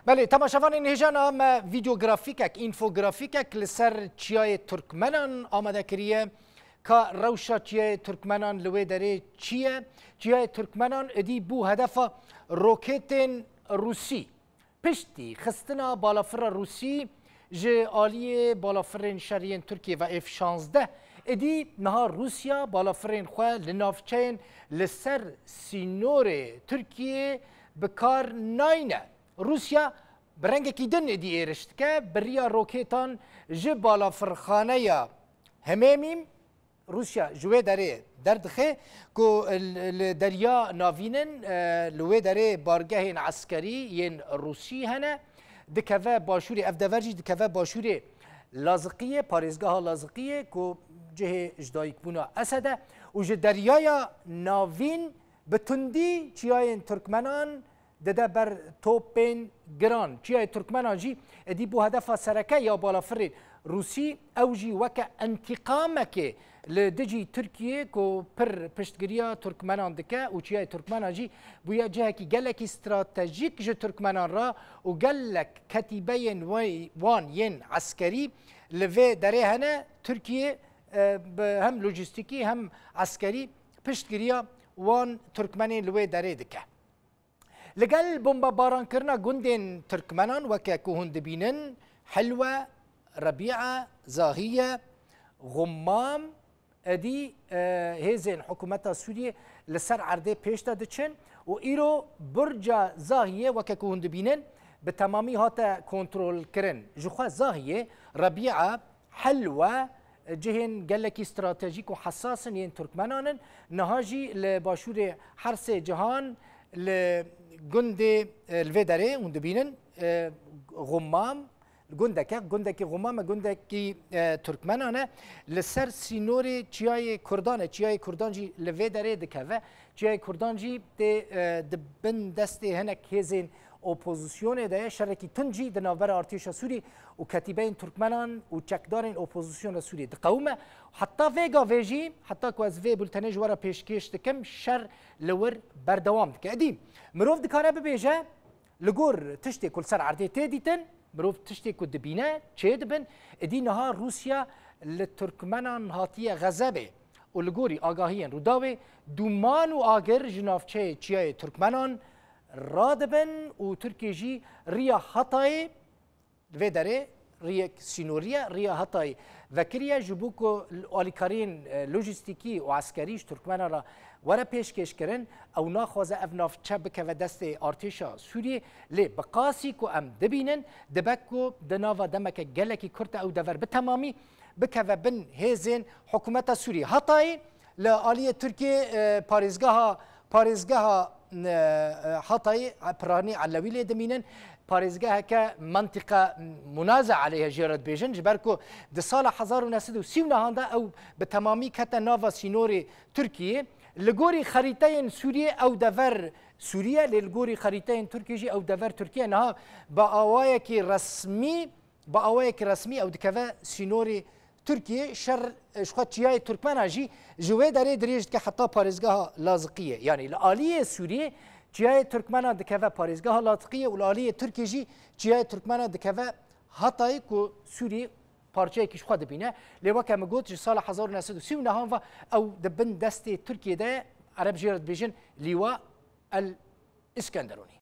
بله تماشاوان نهجان ما ویدیوگرافیکک اینفوگرافیکک لسر چیای ترکمنان آماده کریه که روشا چیای ترکمنان لوی داره چیه چیای ترکمنان ادی بو هدف روکتین روسی پشتی خستنا بالافر روسی جه آلی بالافرین شریین ترکیه و F-16 ادی نها روسیا بالافرین خواه لنافچین لسر سینور ترکیه بکار ناینه روسیا برنگکی دن ادی ایرشت که بریا روکیتان جه بالافرخانه یا همامیم روسیا جوه داره دردخه که دریا ناوینن لوه داره بارگاه عسکری ین روسی هنه دکوه باشوری افدورجی دکوه باشوری لازقیه پاریزگاه لازقیه که جه اجدایک بونا اسده و جه دریای ناوین بتندی چیای ترکمنان دده بر توپین گران چیای ترکمنان جی ادی بو هدف سرکه یا بالافرین روسی او جی وکه انتقامه که لدجی ترکیه که پر پشتگیریا ترکمنان دکه و چیای ترکمنان جی بویا جه کی گلک استراتژیک جه ترکمنان را و گلک کتیبین وان ین عسکری لوی داره هنه ترکیه هم لوجستیکی هم عسکری پشتگیریا وان ترکمنین لوی داره دکه لقل بومبا باران كرنا جندين تركمنان وكاكوهن دبينن حلوة ربيعة زاهية غمام ادي هيزن حكومتها سوريا لسر عرضه بيشتا دچن و ايرو برجا زاهية وكاكوهن دبينن بتمامي هاتا كنترول كرن جوخا زاهية ربيعة حلوة جهن قالك استراتيجيك وحساس ين تركمنان نهاجي لباشور حرس جهان لجند الفيداري وندبينن غمام جندك غمام جندك تركمنانه لسر سينوري تشاي كردان جي الفيداري دكافه تشاي كردان جي دبن دستي هناك هزين اوبوزيسيون ده شركي تنجي دنابر ارتيشا سوري وكتيبين تركمنان وتشكدارين اوبوزيسيون سوري دقومه حتى فيجا فيجي حتى كواز في بولتني جوارا بيشكيش دكم شر لور بردوام دك قديم مروف دكاره ببيجه لغور تشتي كل سر عرضي تيديتن مروف تشتي كو دبينه تشيدبن ادي نهار روسيا للتركمنان هاتيه غزبه ولغوري اگاهيين روداوي دومان و اگر جنافچه چيای تركمنان رادبن و تركي جي ريا حطاي فيداري ريا سينوريا ريا حطاي وكريا جبوكو الاليكارين لوجستيكي و عسكريش تركمانا را ورا پیشکش کرن او ناخوازه افناف چبکه و دست ارتشا سوریه لی بقاسی کو ام دبینن دبکو دناوا دمک گلکی کرت او دور بتمامی بکه و بن هزین حکومت سوریه حتای لآلیه ترکیه پاریزگاه حتای پرانی علوی لی دمینن پاریزگاه که منطقه منازع عليها جيرت بيجن جبركو د سال 1930 هاندا او بتمامي كتا نافا سينوري تركيا لغوري خريطين سوريا او دفر سوريا للغوري خريطين تركيا او دفر تركيا نها باوايك رسمي او دكفا سينوري تركيا شر شخوتياي تركمانا جي جوي داري دريج حتى باريزغا لازقيه يعني الاليه سوريا جای ترکمنان دکوه پاریزگاه لاطقیه و لالیه ترکی جی جای ترکمنان دکوه حتای که سوری پارچه کش خود بینه لیوا که مگوت سال 1939 و او دبن دست ترکیه ده عرب جیرت بیجن لیوا الاسکندرونی